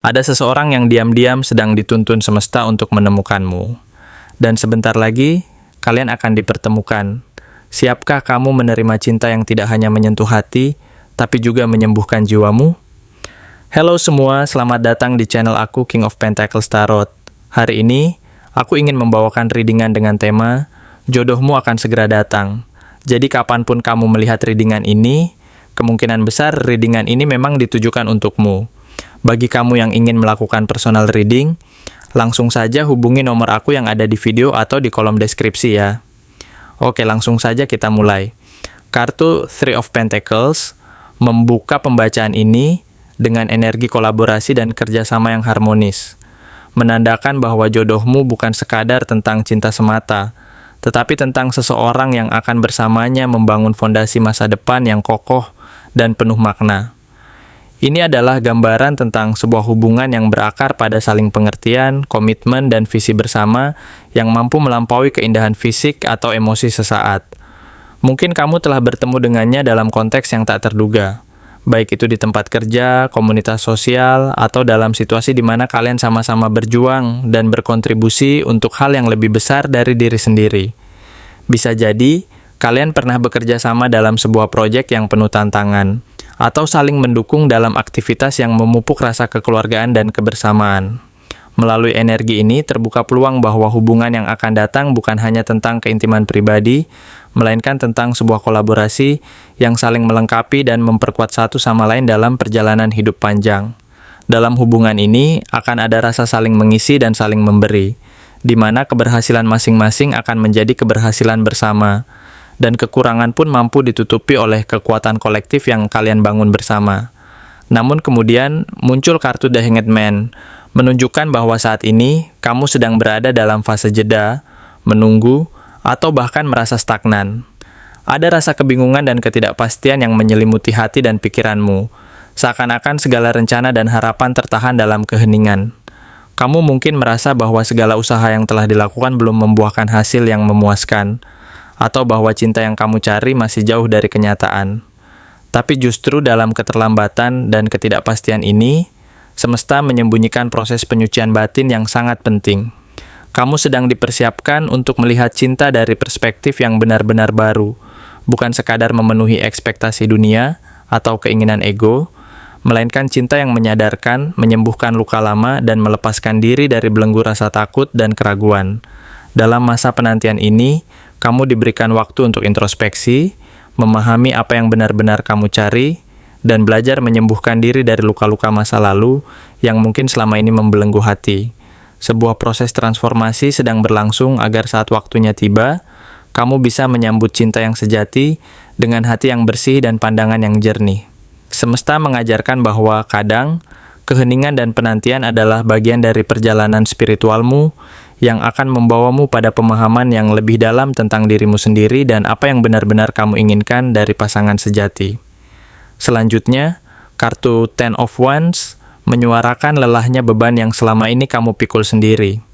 Ada seseorang yang diam-diam sedang dituntun semesta untuk menemukanmu. Dan sebentar lagi, kalian akan dipertemukan. Siapkah kamu menerima cinta yang tidak hanya menyentuh hati, tapi juga menyembuhkan jiwamu? Halo semua, selamat datang di channel aku, King of Pentacles Tarot. Hari ini, aku ingin membawakan readingan dengan tema, jodohmu akan segera datang. Jadi kapanpun kamu melihat readingan ini, kemungkinan besar readingan ini memang ditujukan untukmu. Bagi kamu yang ingin melakukan personal reading, langsung saja hubungi nomor aku yang ada di video atau di kolom deskripsi ya. Oke, langsung saja kita mulai. Kartu Three of Pentacles membuka pembacaan ini dengan energi kolaborasi dan kerjasama yang harmonis. Menandakan bahwa jodohmu bukan sekadar tentang cinta semata, tetapi tentang seseorang yang akan bersamanya membangun fondasi masa depan yang kokoh dan penuh makna. Ini adalah gambaran tentang sebuah hubungan yang berakar pada saling pengertian, komitmen, dan visi bersama yang mampu melampaui keindahan fisik atau emosi sesaat. Mungkin kamu telah bertemu dengannya dalam konteks yang tak terduga, baik itu di tempat kerja, komunitas sosial, atau dalam situasi di mana kalian sama-sama berjuang dan berkontribusi untuk hal yang lebih besar dari diri sendiri. Bisa jadi, kalian pernah bekerja sama dalam sebuah proyek yang penuh tantangan, atau saling mendukung dalam aktivitas yang memupuk rasa kekeluargaan dan kebersamaan. Melalui energi ini, terbuka peluang bahwa hubungan yang akan datang bukan hanya tentang keintiman pribadi, melainkan tentang sebuah kolaborasi yang saling melengkapi dan memperkuat satu sama lain dalam perjalanan hidup panjang. Dalam hubungan ini, akan ada rasa saling mengisi dan saling memberi, di mana keberhasilan masing-masing akan menjadi keberhasilan bersama, dan kekurangan pun mampu ditutupi oleh kekuatan kolektif yang kalian bangun bersama. Namun kemudian muncul kartu The Hanged Man, menunjukkan bahwa saat ini kamu sedang berada dalam fase jeda, menunggu, atau bahkan merasa stagnan. Ada rasa kebingungan dan ketidakpastian yang menyelimuti hati dan pikiranmu, seakan-akan segala rencana dan harapan tertahan dalam keheningan. Kamu mungkin merasa bahwa segala usaha yang telah dilakukan belum membuahkan hasil yang memuaskan, atau bahwa cinta yang kamu cari masih jauh dari kenyataan. Tapi justru dalam keterlambatan dan ketidakpastian ini, semesta menyembunyikan proses penyucian batin yang sangat penting. Kamu sedang dipersiapkan untuk melihat cinta dari perspektif yang benar-benar baru, bukan sekadar memenuhi ekspektasi dunia atau keinginan ego, melainkan cinta yang menyadarkan, menyembuhkan luka lama, dan melepaskan diri dari belenggu rasa takut dan keraguan. Dalam masa penantian ini, kamu diberikan waktu untuk introspeksi, memahami apa yang benar-benar kamu cari, dan belajar menyembuhkan diri dari luka-luka masa lalu yang mungkin selama ini membelenggu hati. Sebuah proses transformasi sedang berlangsung agar saat waktunya tiba, kamu bisa menyambut cinta yang sejati dengan hati yang bersih dan pandangan yang jernih. Semesta mengajarkan bahwa kadang, keheningan dan penantian adalah bagian dari perjalanan spiritualmu yang akan membawamu pada pemahaman yang lebih dalam tentang dirimu sendiri dan apa yang benar-benar kamu inginkan dari pasangan sejati. Selanjutnya, kartu Ten of Wands menyuarakan lelahnya beban yang selama ini kamu pikul sendiri.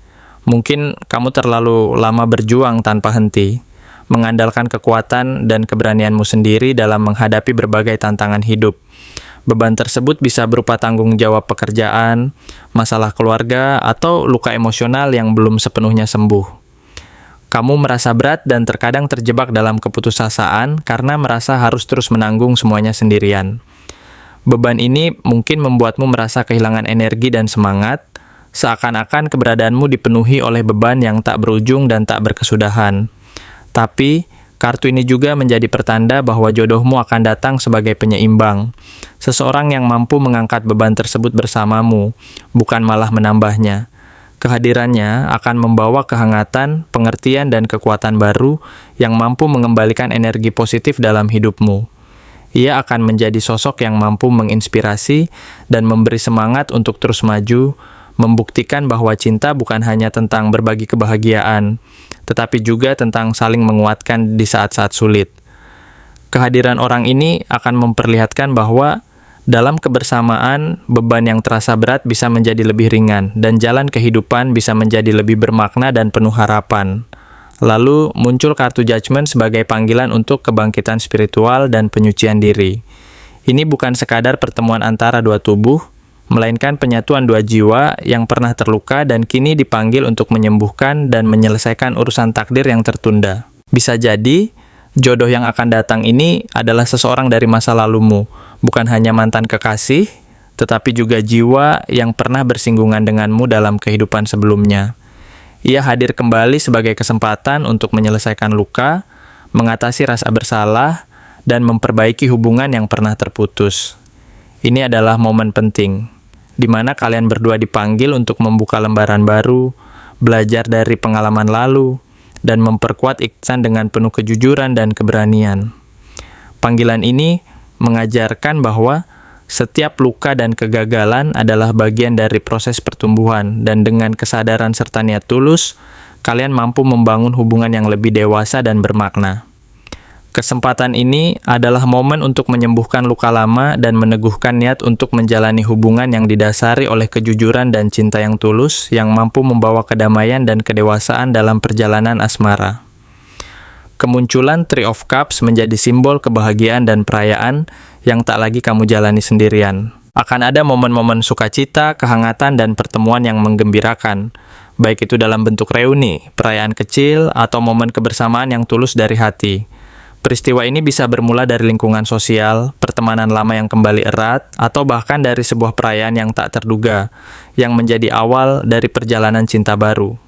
Mungkin kamu terlalu lama berjuang tanpa henti, mengandalkan kekuatan dan keberanianmu sendiri dalam menghadapi berbagai tantangan hidup. Beban tersebut bisa berupa tanggung jawab pekerjaan, masalah keluarga, atau luka emosional yang belum sepenuhnya sembuh. Kamu merasa berat dan terkadang terjebak dalam keputusasaan karena merasa harus terus menanggung semuanya sendirian. Beban ini mungkin membuatmu merasa kehilangan energi dan semangat, seakan-akan keberadaanmu dipenuhi oleh beban yang tak berujung dan tak berkesudahan. Tapi, kartu ini juga menjadi pertanda bahwa jodohmu akan datang sebagai penyeimbang. Seseorang yang mampu mengangkat beban tersebut bersamamu, bukan malah menambahnya. Kehadirannya akan membawa kehangatan, pengertian, dan kekuatan baru yang mampu mengembalikan energi positif dalam hidupmu. Ia akan menjadi sosok yang mampu menginspirasi dan memberi semangat untuk terus maju, membuktikan bahwa cinta bukan hanya tentang berbagi kebahagiaan, tetapi juga tentang saling menguatkan di saat-saat sulit. Kehadiran orang ini akan memperlihatkan bahwa dalam kebersamaan, beban yang terasa berat bisa menjadi lebih ringan, dan jalan kehidupan bisa menjadi lebih bermakna dan penuh harapan. Lalu muncul kartu Judgment sebagai panggilan untuk kebangkitan spiritual dan penyucian diri. Ini bukan sekadar pertemuan antara dua tubuh, melainkan penyatuan dua jiwa yang pernah terluka dan kini dipanggil untuk menyembuhkan dan menyelesaikan urusan takdir yang tertunda. Bisa jadi, jodoh yang akan datang ini adalah seseorang dari masa lalumu, bukan hanya mantan kekasih, tetapi juga jiwa yang pernah bersinggungan denganmu dalam kehidupan sebelumnya. Ia hadir kembali sebagai kesempatan untuk menyelesaikan luka, mengatasi rasa bersalah, dan memperbaiki hubungan yang pernah terputus. Ini adalah momen penting, di mana kalian berdua dipanggil untuk membuka lembaran baru, belajar dari pengalaman lalu, dan memperkuat ikatan dengan penuh kejujuran dan keberanian. Panggilan ini mengajarkan bahwa setiap luka dan kegagalan adalah bagian dari proses pertumbuhan, dan dengan kesadaran serta niat tulus, kalian mampu membangun hubungan yang lebih dewasa dan bermakna. Kesempatan ini adalah momen untuk menyembuhkan luka lama dan meneguhkan niat untuk menjalani hubungan yang didasari oleh kejujuran dan cinta yang tulus yang mampu membawa kedamaian dan kedewasaan dalam perjalanan asmara. Kemunculan Three of Cups menjadi simbol kebahagiaan dan perayaan yang tak lagi kamu jalani sendirian. Akan ada momen-momen sukacita, kehangatan, dan pertemuan yang menggembirakan, baik itu dalam bentuk reuni, perayaan kecil, atau momen kebersamaan yang tulus dari hati. Peristiwa ini bisa bermula dari lingkungan sosial, pertemanan lama yang kembali erat, atau bahkan dari sebuah perayaan yang tak terduga, yang menjadi awal dari perjalanan cinta baru.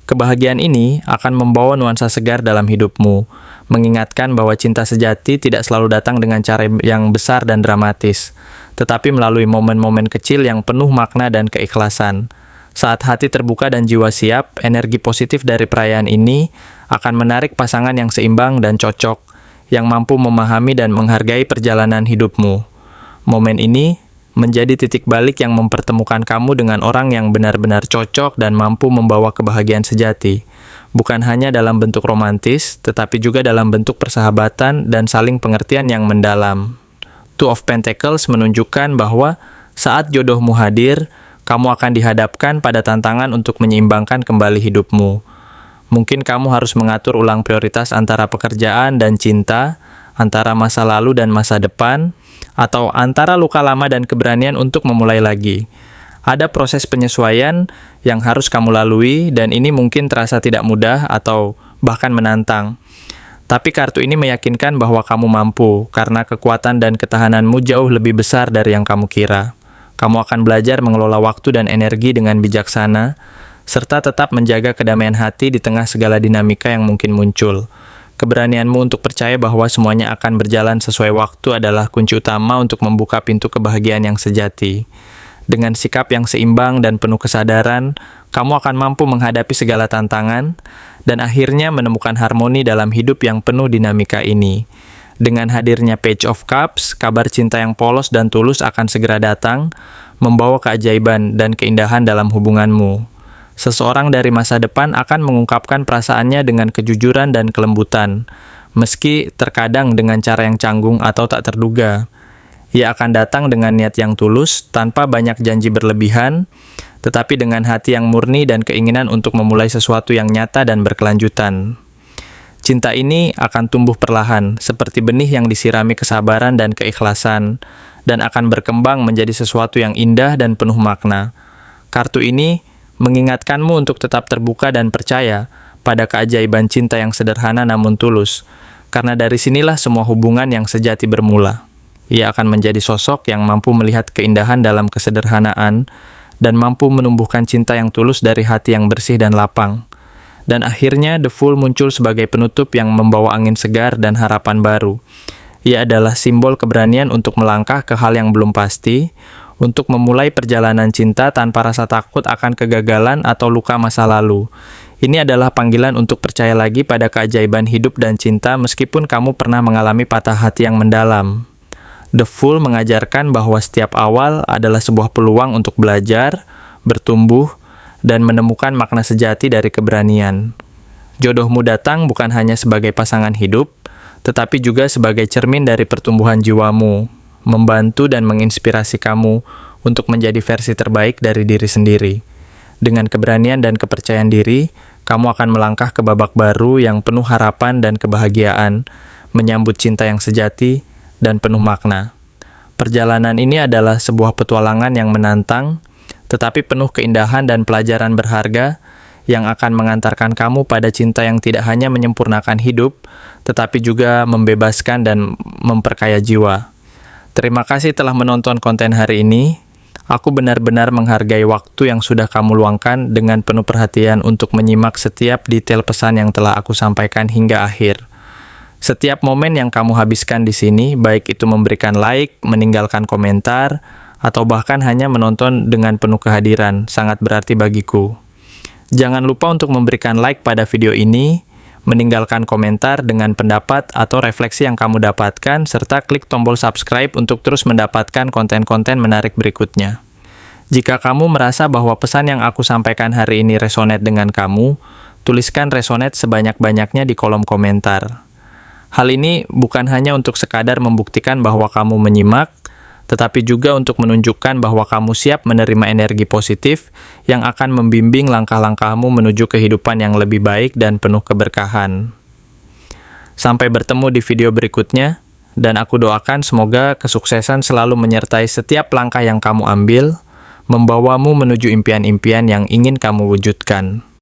Kebahagiaan ini akan membawa nuansa segar dalam hidupmu, mengingatkan bahwa cinta sejati tidak selalu datang dengan cara yang besar dan dramatis, tetapi melalui momen-momen kecil yang penuh makna dan keikhlasan. Saat hati terbuka dan jiwa siap, energi positif dari perayaan ini akan menarik pasangan yang seimbang dan cocok, yang mampu memahami dan menghargai perjalanan hidupmu. Momen ini menjadi titik balik yang mempertemukan kamu dengan orang yang benar-benar cocok dan mampu membawa kebahagiaan sejati, bukan hanya dalam bentuk romantis, tetapi juga dalam bentuk persahabatan dan saling pengertian yang mendalam. Two of Pentacles menunjukkan bahwa saat jodohmu hadir, kamu akan dihadapkan pada tantangan untuk menyeimbangkan kembali hidupmu. Mungkin kamu harus mengatur ulang prioritas antara pekerjaan dan cinta, antara masa lalu dan masa depan, atau antara luka lama dan keberanian untuk memulai lagi. Ada proses penyesuaian yang harus kamu lalui, dan ini mungkin terasa tidak mudah atau bahkan menantang. Tapi kartu ini meyakinkan bahwa kamu mampu, karena kekuatan dan ketahananmu jauh lebih besar dari yang kamu kira. Kamu akan belajar mengelola waktu dan energi dengan bijaksana, serta tetap menjaga kedamaian hati di tengah segala dinamika yang mungkin muncul. Keberanianmu untuk percaya bahwa semuanya akan berjalan sesuai waktu adalah kunci utama untuk membuka pintu kebahagiaan yang sejati. Dengan sikap yang seimbang dan penuh kesadaran, kamu akan mampu menghadapi segala tantangan dan akhirnya menemukan harmoni dalam hidup yang penuh dinamika ini. Dengan hadirnya Page of Cups, kabar cinta yang polos dan tulus akan segera datang, membawa keajaiban dan keindahan dalam hubunganmu. Seseorang dari masa depan akan mengungkapkan perasaannya dengan kejujuran dan kelembutan, meski terkadang dengan cara yang canggung atau tak terduga. Ia akan datang dengan niat yang tulus, tanpa banyak janji berlebihan, tetapi dengan hati yang murni dan keinginan untuk memulai sesuatu yang nyata dan berkelanjutan. Cinta ini akan tumbuh perlahan, seperti benih yang disirami kesabaran dan keikhlasan, dan akan berkembang menjadi sesuatu yang indah dan penuh makna. Kartu ini mengingatkanmu untuk tetap terbuka dan percaya pada keajaiban cinta yang sederhana namun tulus, karena dari sinilah semua hubungan yang sejati bermula. Ia akan menjadi sosok yang mampu melihat keindahan dalam kesederhanaan dan mampu menumbuhkan cinta yang tulus dari hati yang bersih dan lapang. Dan akhirnya The Fool muncul sebagai penutup yang membawa angin segar dan harapan baru. Ia adalah simbol keberanian untuk melangkah ke hal yang belum pasti, untuk memulai perjalanan cinta tanpa rasa takut akan kegagalan atau luka masa lalu. Ini adalah panggilan untuk percaya lagi pada keajaiban hidup dan cinta meskipun kamu pernah mengalami patah hati yang mendalam. The Fool mengajarkan bahwa setiap awal adalah sebuah peluang untuk belajar, bertumbuh, dan menemukan makna sejati dari keberanian. Jodohmu datang bukan hanya sebagai pasangan hidup, tetapi juga sebagai cermin dari pertumbuhan jiwamu, membantu dan menginspirasi kamu untuk menjadi versi terbaik dari diri sendiri. Dengan keberanian dan kepercayaan diri, kamu akan melangkah ke babak baru yang penuh harapan dan kebahagiaan, menyambut cinta yang sejati dan penuh makna. Perjalanan ini adalah sebuah petualangan yang menantang, tetapi penuh keindahan dan pelajaran berharga yang akan mengantarkan kamu pada cinta yang tidak hanya menyempurnakan hidup, tetapi juga membebaskan dan memperkaya jiwa. Terima kasih telah menonton konten hari ini. Aku benar-benar menghargai waktu yang sudah kamu luangkan dengan penuh perhatian untuk menyimak setiap detail pesan yang telah aku sampaikan hingga akhir. Setiap momen yang kamu habiskan di sini, baik itu memberikan like, meninggalkan komentar, atau bahkan hanya menonton dengan penuh kehadiran, sangat berarti bagiku. Jangan lupa untuk memberikan like pada video ini, meninggalkan komentar dengan pendapat atau refleksi yang kamu dapatkan, serta klik tombol subscribe untuk terus mendapatkan konten-konten menarik berikutnya. Jika kamu merasa bahwa pesan yang aku sampaikan hari ini resonate dengan kamu, tuliskan resonate sebanyak-banyaknya di kolom komentar. Hal ini bukan hanya untuk sekadar membuktikan bahwa kamu menyimak, tetapi juga untuk menunjukkan bahwa kamu siap menerima energi positif yang akan membimbing langkah-langkahmu menuju kehidupan yang lebih baik dan penuh keberkahan. Sampai bertemu di video berikutnya, dan aku doakan semoga kesuksesan selalu menyertai setiap langkah yang kamu ambil, membawamu menuju impian-impian yang ingin kamu wujudkan.